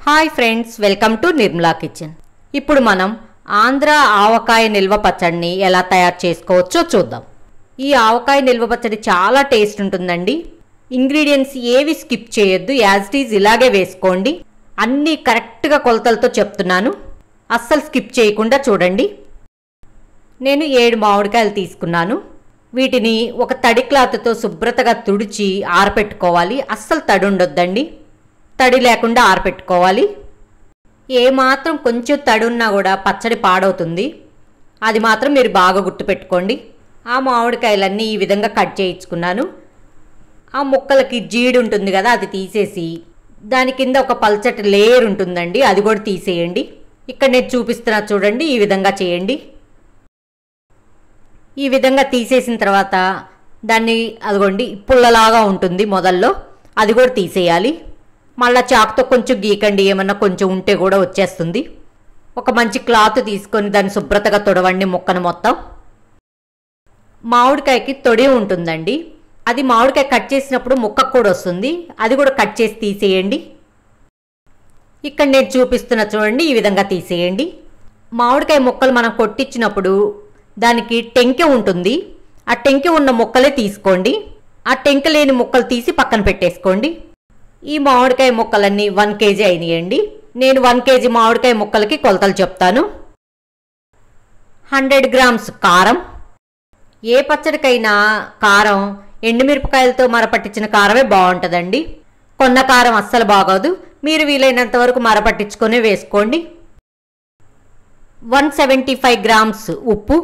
Hi friends, welcome to Nirmala kitchen. ఇప్పుడు మనం ఆంధ్ర ఆవకాయ నిల్వ పచ్చడిని ఎలా తయారు చేసుకోవచ్చో చూద్దాం. ఈ ఆవకాయ నిల్వ పచ్చడి చాలా టేస్ట్ ఉంటుందండి. ఇంగ్రీడియంట్స్ ఏవి స్కిప్ చేయొద్దు, యాజ్ ఇట్ ఈజ్ ఇలాగే వేసుకోండి. అన్నీ కరెక్ట్గా కొలతలతో చెప్తున్నాను, అస్సలు స్కిప్ చేయకుండా చూడండి. నేను 7 మామిడికాయలు తీసుకున్నాను. వీటిని ఒక తడి క్లాత్తో శుభ్రతగా తుడిచి ఆరపెట్టుకోవాలి. అస్సలు తడి ఉండొద్దండి, తడి లేకుండా ఆరపెట్టుకోవాలి. ఏమాత్రం కొంచెం తడి ఉన్నా కూడా పచ్చడి పాడవుతుంది, అది మాత్రం మీరు బాగా గుర్తుపెట్టుకోండి. ఆ మామిడికాయలన్నీ ఈ విధంగా కట్ చేయించుకున్నాను. ఆ ముక్కలకి జీడి ఉంటుంది కదా, అది తీసేసి దాని కింద ఒక పల్చటి లేయర్ ఉంటుందండి, అది కూడా తీసేయండి. ఇక్కడ నేను చూపిస్తున్నా చూడండి, ఈ విధంగా చేయండి. ఈ విధంగా తీసేసిన తర్వాత దాన్ని అదిగోండి పుల్లలాగా ఉంటుంది మొదల్లో, అది కూడా తీసేయాలి. మళ్ళీ చాకుతో కొంచెం గీకండి, ఏమన్నా కొంచెం ఉంటే కూడా వచ్చేస్తుంది. ఒక మంచి క్లాత్ తీసుకొని దాన్ని శుభ్రతగా తొడవండి ముక్కను మొత్తం. మామిడికాయకి తొడి ఉంటుందండి, అది మామిడికాయ కట్ చేసినప్పుడు ముక్కకు కూడా వస్తుంది, అది కూడా కట్ చేసి తీసేయండి. ఇక్కడ నేను చూపిస్తున్న చూడండి, ఈ విధంగా తీసేయండి. మామిడికాయ ముక్కలు మనం కొట్టించినప్పుడు దానికి టెంకె ఉంటుంది, ఆ టెంకె ఉన్న ముక్కలే తీసుకోండి. ఆ టెంకె లేని ముక్కలు తీసి పక్కన పెట్టేసుకోండి. ఈ మామిడికాయ ముక్కలన్నీ 1 kg అయినాయండి. నేను 1 kg మామిడికాయ ముక్కలకి కొలతలు చెప్తాను. 100 grams కారం. ఏ పచ్చడికైనా కారం ఎండుమిరపకాయలతో మరపట్టించిన కారమే బాగుంటుందండి, కొన్న కారం అస్సలు బాగోదు. మీరు వీలైనంత వరకు మరపట్టించుకొని వేసుకోండి. 175 grams ఉప్పు,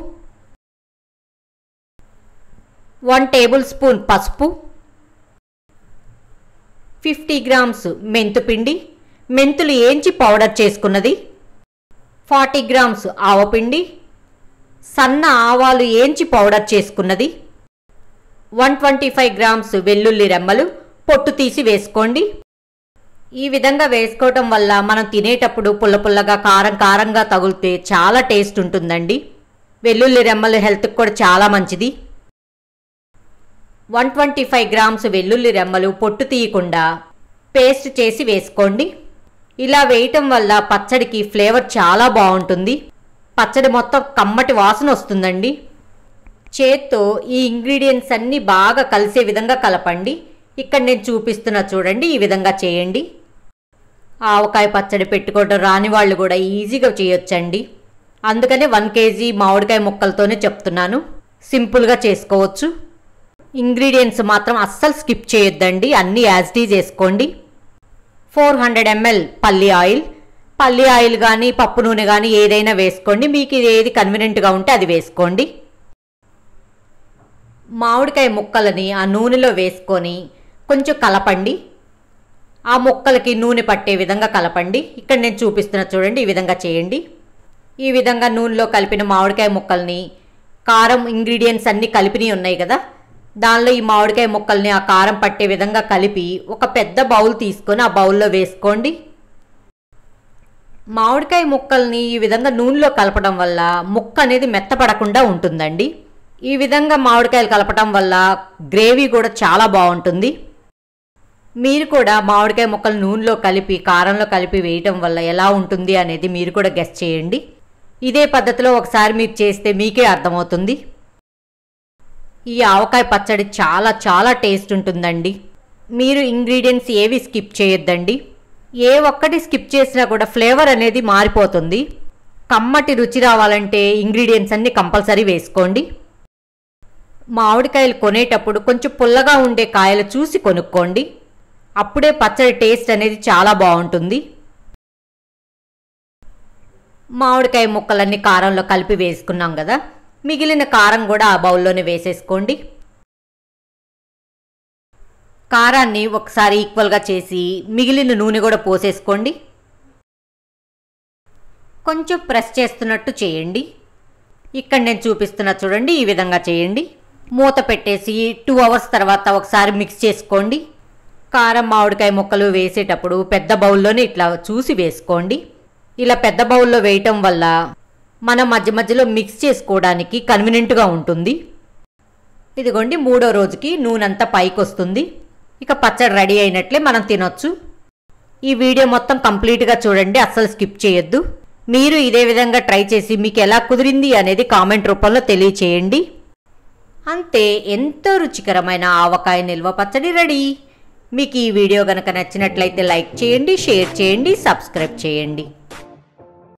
1 tablespoon పసుపు, 50 grams మెంతుపిండి, మెంతులు ఏంచి పౌడర్ చేసుకున్నది, 40 grams ఆవపిండి, సన్న ఆవాలు ఏంచి పౌడర్ చేసుకున్నది, 125 grams వెల్లుల్లి రెమ్మలు పొట్టు తీసి వేసుకోండి. ఈ విధంగా వేసుకోవటం వల్ల మనం తినేటప్పుడు పుల్ల పుల్లగా కారం కారంగా తగులితే చాలా టేస్ట్ ఉంటుందండి. వెల్లుల్లి రెమ్మలు హెల్త్కి కూడా చాలా మంచిది. 125 grams వెల్లుల్లి రెమ్మలు పొట్టు తీయకుండా పేస్ట్ చేసి వేసుకోండి. ఇలా వేయటం వల్ల పచ్చడికి ఫ్లేవర్ చాలా బాగుంటుంది, పచ్చడి మొత్తం కమ్మటి వాసన వస్తుందండి. చేత్తో ఈ ఇంగ్రీడియంట్స్ అన్నీ బాగా కలిసే విధంగా కలపండి. ఇక్కడ నేను చూపిస్తున్నా చూడండి, ఈ విధంగా చేయండి. ఆవకాయ పచ్చడి పెట్టుకోవడం రాని వాళ్ళు కూడా ఈజీగా చేయొచ్చండి, అందుకనే 1 kg మామిడికాయ ముక్కలతోనే చెప్తున్నాను. సింపుల్గా చేసుకోవచ్చు. ఇంగ్రీడియంట్స్ మాత్రం అస్సలు స్కిప్ చేయొద్దండి, అన్నీ యాజ్ ఇట్ ఈజ్ వేసుకోండి. 400 ml పల్లి ఆయిల్ కానీ పప్పు నూనె కానీ ఏదైనా వేసుకోండి, మీకు ఏది కన్వీనియంట్గా ఉంటే అది వేసుకోండి. మామిడికాయ ముక్కలని ఆ నూనెలో వేసుకొని కొంచెం కలపండి. ఆ ముక్కలకి నూనె పట్టే విధంగా కలపండి. ఇక్కడ నేను చూపిస్తున్నా చూడండి, ఈ విధంగా చేయండి. ఈ విధంగా నూనెలో కలిపిన మామిడికాయ ముక్కల్ని, కారం ఇంగ్రీడియంట్స్ అన్నీ కలిపినవి ఉన్నాయి కదా, దానిలో ఈ మామిడికాయ ముక్కల్ని ఆ కారం పట్టే విధంగా కలిపి ఒక పెద్ద బౌల్ తీసుకొని ఆ బౌల్లో వేసుకోండి. మామిడికాయ ముక్కల్ని ఈ విధంగా నూనెలో కలపడం వల్ల ముక్క అనేది మెత్తపడకుండా ఉంటుందండి. ఈ విధంగా మామిడికాయలు కలపడం వల్ల గ్రేవీ కూడా చాలా బాగుంటుంది. మీరు కూడా మామిడికాయ ముక్కలు నూనెలో కలిపి కారంలో కలిపి వేయటం వల్ల ఎలా ఉంటుంది అనేది మీరు కూడా గెస్ చేయండి. ఇదే పద్ధతిలో ఒకసారి మీరు చేస్తే మీకే అర్థమవుతుంది. ఈ ఆవకాయ పచ్చడి చాలా చాలా టేస్ట్ ఉంటుందండి. మీరు ఇంగ్రీడియంట్స్ ఏవి స్కిప్ చేయొద్దండి, ఏ ఒక్కటి స్కిప్ చేసినా కూడా ఫ్లేవర్ అనేది మారిపోతుంది. కమ్మటి రుచి రావాలంటే ఇంగ్రీడియంట్స్ అన్నీ కంపల్సరీ వేసుకోండి. మామిడికాయలు కొనేటప్పుడు కొంచెం పుల్లగా ఉండే కాయలు చూసి కొనుక్కోండి, అప్పుడే పచ్చడి టేస్ట్ అనేది చాలా బాగుంటుంది. మామిడికాయ ముక్కలన్నీ కారంలో కలిపి వేసుకున్నాం కదా, మిగిలిన కారం కూడా ఆ బౌల్లోనే వేసేసుకోండి. కారాన్ని ఒకసారి ఈక్వల్గా చేసి మిగిలిన నూనె కూడా పోసేసుకోండి. కొంచెం ప్రెస్ చేస్తున్నట్టు చేయండి. ఇక్కడ నేను చూపిస్తున్నా చూడండి, ఈ విధంగా చేయండి. మూత పెట్టేసి 2 hours తర్వాత ఒకసారి మిక్స్ చేసుకోండి. కారం మామిడికాయ ముక్కలు వేసేటప్పుడు పెద్ద బౌల్లోనే ఇట్లా చూసి వేసుకోండి. ఇలా పెద్ద బౌల్లో వేయటం వల్ల మనం మధ్య మధ్యలో మిక్స్ చేసుకోవడానికి కన్వీనియంట్గా ఉంటుంది. ఇదిగోండి, 3వ రోజుకి నూనె అంతా పైకి వస్తుంది. ఇక పచ్చడి రెడీ అయినట్లే మనం తినొచ్చు. ఈ వీడియో మొత్తం కంప్లీట్గా చూడండి, అస్సలు స్కిప్ చేయొద్దు. మీరు ఇదే విధంగా ట్రై చేసి మీకు ఎలా కుదిరింది అనేది కామెంట్ రూపంలో తెలియచేయండి. అంతే, ఎంతో రుచికరమైన ఆవకాయ నిల్వ పచ్చడి రెడీ. మీకు ఈ వీడియో కనుక నచ్చినట్లయితే లైక్ చేయండి, షేర్ చేయండి, సబ్స్క్రైబ్ చేయండి.